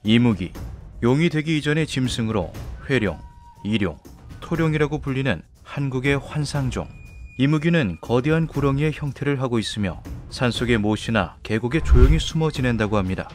이무기, 용이 되기 이전의 짐승으로 회룡, 이룡, 토룡이라고 불리는 한국의 환상종. 이무기는 거대한 구렁이의 형태를 하고 있으며 산속의 못이나 계곡에 조용히 숨어 지낸다고 합니다.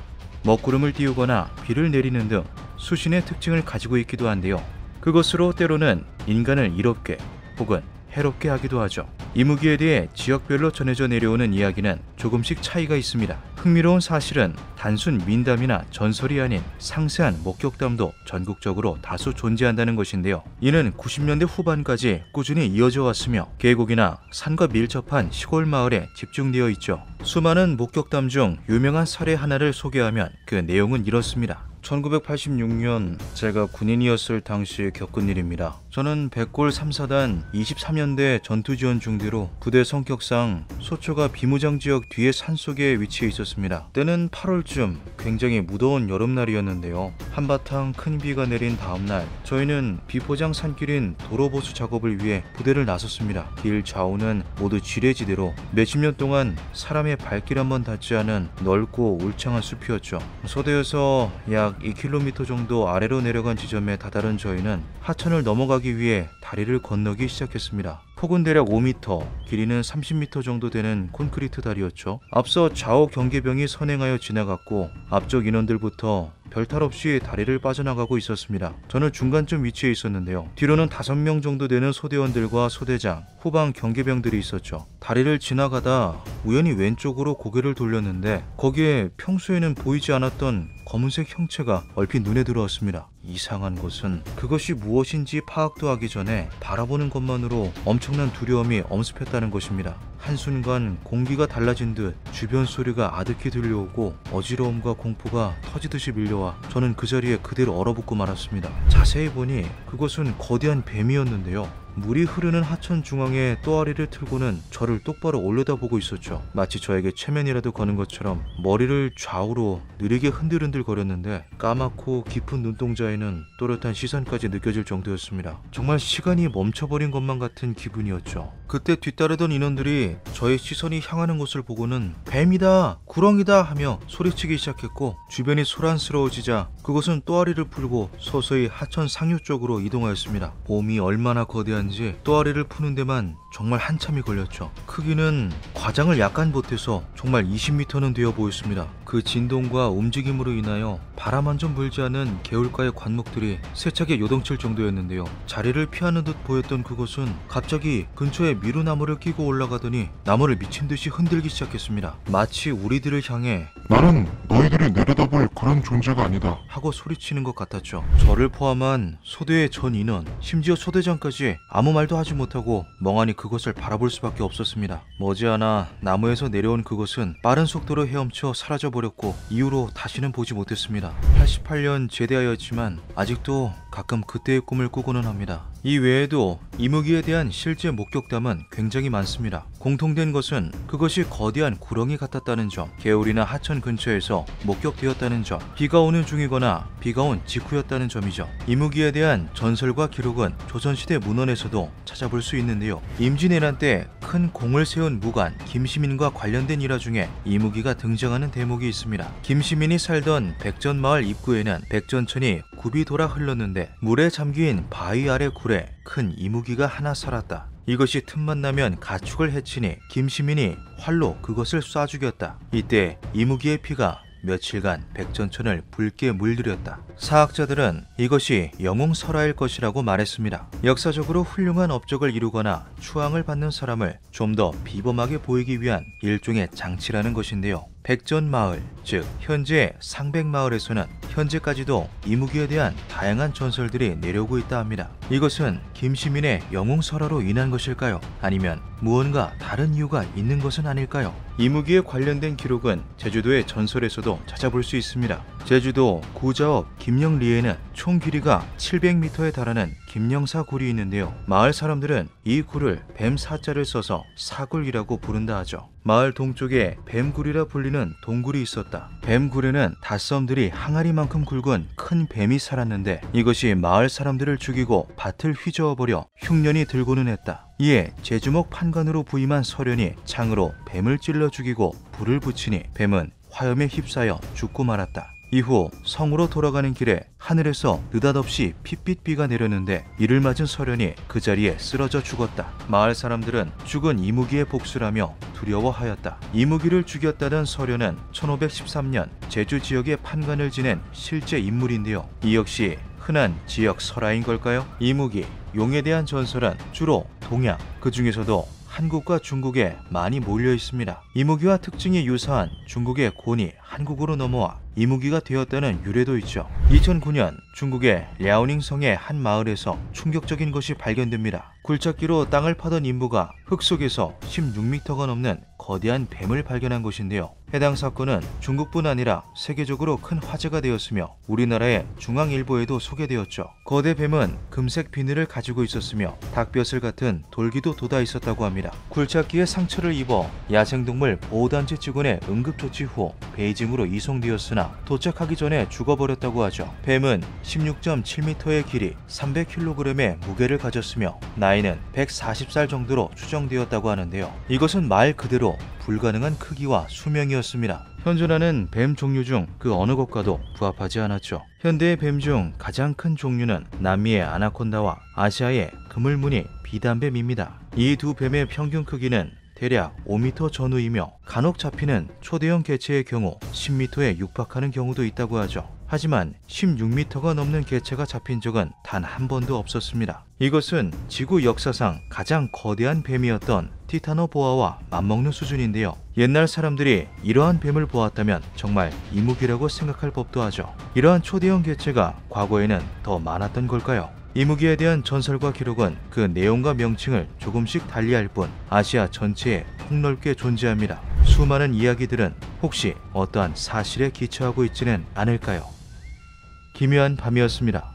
먹구름을 띄우거나 비를 내리는 등 수신의 특징을 가지고 있기도 한데요. 그것으로 때로는 인간을 이롭게 혹은 해롭게 하기도 하죠. 이무기에 대해 지역별로 전해져 내려오는 이야기는 조금씩 차이가 있습니다. 흥미로운 사실은 단순 민담이나 전설이 아닌 상세한 목격담도 전국적으로 다수 존재한다는 것인데요. 이는 90년대 후반까지 꾸준히 이어져 왔으며 계곡이나 산과 밀접한 시골 마을에 집중되어 있죠. 수많은 목격담 중 유명한 사례 하나를 소개하면 그 내용은 이렇습니다. 1986년 제가 군인이었을 당시 겪은 일입니다. 저는 백골 3사단 23년대 전투지원 중대로 부대 성격상 소초가 비무장 지역 뒤의 산속에 위치해 있었습니다. 때는 8월쯤 굉장히 무더운 여름날이었는데요. 한바탕 큰 비가 내린 다음날 저희는 비포장 산길인 도로보수 작업을 위해 부대를 나섰습니다. 길 좌우는 모두 지뢰지대로 몇십 년 동안 사람의 발길 한번 닿지 않은 넓고 울창한 숲이었죠. 소대에서 약 2km 정도 아래로 내려간 지점에 다다른 저희는 하천을 넘어가기 위해 다리를 건너기 시작했습니다. 폭은 대략 5m, 길이는 30m 정도 되는 콘크리트 다리였죠. 앞서 좌우 경계병이 선행하여 지나갔고 앞쪽 인원들부터 별탈 없이 다리를 빠져나가고 있었습니다. 저는 중간쯤 위치해 있었는데요. 뒤로는 5명 정도 되는 소대원들과 소대장, 후방 경계병들이 있었죠. 다리를 지나가다 우연히 왼쪽으로 고개를 돌렸는데 거기에 평소에는 보이지 않았던 검은색 형체가 얼핏 눈에 들어왔습니다. 이상한 것은 그것이 무엇인지 파악도 하기 전에 바라보는 것만으로 엄청난 두려움이 엄습했다는 것입니다. 한순간 공기가 달라진 듯 주변 소리가 아득히 들려오고 어지러움과 공포가 터지듯이 밀려와 저는 그 자리에 그대로 얼어붙고 말았습니다. 자세히 보니 그것은 거대한 뱀이었는데요. 물이 흐르는 하천 중앙에 또아리를 틀고는 저를 똑바로 올려다보고 있었죠. 마치 저에게 최면이라도 거는 것처럼 머리를 좌우로 느리게 흔들흔들 거렸는데 까맣고 깊은 눈동자에는 또렷한 시선까지 느껴질 정도였습니다. 정말 시간이 멈춰버린 것만 같은 기분이었죠. 그때 뒤따르던 인원들이 저의 시선이 향하는 곳을 보고는 뱀이다, 구렁이다 하며 소리치기 시작했고 주변이 소란스러워지자 그것은 또아리를 풀고 서서히 하천 상류 쪽으로 이동하였습니다. 몸이 얼마나 거대한지 또아리를 푸는 데만 정말 한참이 걸렸죠. 크기는 과장을 약간 보태서 정말 20m는 되어 보였습니다. 그 진동과 움직임으로 인하여 바람 한 점 불지 않은 개울가의 관목들이 세차게 요동칠 정도였는데요. 자리를 피하는 듯 보였던 그것은 갑자기 근처에 미루나무를 끼고 올라가더니 나무를 미친듯이 흔들기 시작했습니다. 마치 우리들을 향해 나는 너희들이 내려다볼 그런 존재가 아니다 하고 소리치는 것 같았죠. 저를 포함한 소대의 전 인원, 심지어 소대장까지 아무 말도 하지 못하고 멍하니 그것을 바라볼 수밖에 없었습니다. 머지않아 나무에서 내려온 그것은 빠른 속도로 헤엄쳐 사라져버렸고 이후로 다시는 보지 못했습니다. 88년 제대하였지만 아직도 가끔 그때의 꿈을 꾸고는 합니다. 이 외에도 이무기에 대한 실제 목격담은 굉장히 많습니다. 공통된 것은 그것이 거대한 구렁이 같았다는 점, 개울이나 하천 근처에서 목격되었다는 점, 비가 오는 중이거나 비가 온 직후였다는 점이죠. 이무기에 대한 전설과 기록은 조선시대 문헌에서도 찾아볼 수 있는데요. 임진왜란 때 큰 공을 세운 무관 김시민과 관련된 일화 중에 이무기가 등장하는 대목이 있습니다. 김시민이 살던 백전마을 입구에는 백전천이 굽이 돌아 흘렀는데 물에 잠긴 바위 아래 굴에 큰 이무기가 하나 살았다. 이것이 틈만 나면 가축을 해치니 김시민이 활로 그것을 쏴 죽였다. 이때 이무기의 피가 며칠간 백전천을 붉게 물들였다. 사학자들은 이것이 영웅설화일 것이라고 말했습니다. 역사적으로 훌륭한 업적을 이루거나 추앙을 받는 사람을 좀 더 비범하게 보이기 위한 일종의 장치라는 것인데요. 백전마을, 즉 현재 상백마을에서는 현재까지도 이무기에 대한 다양한 전설들이 내려오고 있다 합니다. 이것은 김시민의 영웅설화로 인한 것일까요? 아니면 무언가 다른 이유가 있는 것은 아닐까요? 이무기에 관련된 기록은 제주도의 전설에서도 찾아볼 수 있습니다. 제주도 구자읍 김영리에는 총 길이가 700m에 달하는 김영사 굴이 있는데요. 마을 사람들은 이 굴을 뱀사자를 써서 사굴이라고 부른다 하죠. 마을 동쪽에 뱀굴이라 불리는 동굴이 있었다. 뱀굴에는 닷섬들이 항아리만큼 굵은 큰 뱀이 살았는데 이것이 마을 사람들을 죽이고 밭을 휘저어버려 흉년이 들고는 했다. 이에 제주목 판관으로 부임한 서련이 창으로 뱀을 찔러 죽이고 불을 붙이니 뱀은 화염에 휩싸여 죽고 말았다. 이후 성으로 돌아가는 길에 하늘에서 느닷없이 핏빛비가 내렸는데 이를 맞은 서련이 그 자리에 쓰러져 죽었다. 마을 사람들은 죽은 이무기의 복수라며 두려워하였다. 이무기를 죽였다던 서련은 1513년 제주 지역의 판관을 지낸 실제 인물인데요. 이 역시 흔한 지역 설화인 걸까요? 이무기, 용에 대한 전설은 주로 동양, 그 중에서도 한국과 중국에 많이 몰려 있습니다. 이무기와 특징이 유사한 중국의 곤이 한국으로 넘어와 이무기가 되었다는 유래도 있죠. 2009년 중국의 랴오닝 성의 한 마을에서 충격적인 것이 발견됩니다. 굴착기로 땅을 파던 인부가 흙 속에서 16m가 넘는 거대한 뱀을 발견한 것인데요. 해당 사건은 중국뿐 아니라 세계적으로 큰 화제가 되었으며 우리나라의 중앙일보에도 소개되었죠. 거대 뱀은 금색 비늘을 가지고 있었으며 닭벼슬 같은 돌기도 돋아 있었다고 합니다. 굴착기에 상처를 입어 야생동물 보호단체 직원의 응급조치 후 베이징으로 이송되었으나 도착하기 전에 죽어버렸다고 하죠. 뱀은 16.7m의 길이 300kg의 무게를 가졌으며 나이는 140살 정도로 추정되었다고 하는데요. 이것은 말 그대로 불가능한 크기와 수명이었습니다. 현존하는 뱀 종류 중 그 어느 것과도 부합하지 않았죠. 현대의 뱀 중 가장 큰 종류는 남미의 아나콘다와 아시아의 그물무늬 비단뱀입니다. 이 두 뱀의 평균 크기는 대략 5m 전후이며 간혹 잡히는 초대형 개체의 경우 10m에 육박하는 경우도 있다고 하죠. 하지만 16m가 넘는 개체가 잡힌 적은 단 한 번도 없었습니다. 이것은 지구 역사상 가장 거대한 뱀이었던 티타노보아와 맞먹는 수준인데요. 옛날 사람들이 이러한 뱀을 보았다면 정말 이무기라고 생각할 법도 하죠. 이러한 초대형 개체가 과거에는 더 많았던 걸까요? 이무기에 대한 전설과 기록은 그 내용과 명칭을 조금씩 달리할 뿐 아시아 전체에 폭넓게 존재합니다. 수많은 이야기들은 혹시 어떠한 사실에 기초하고 있지는 않을까요? 기묘한 밤이었습니다.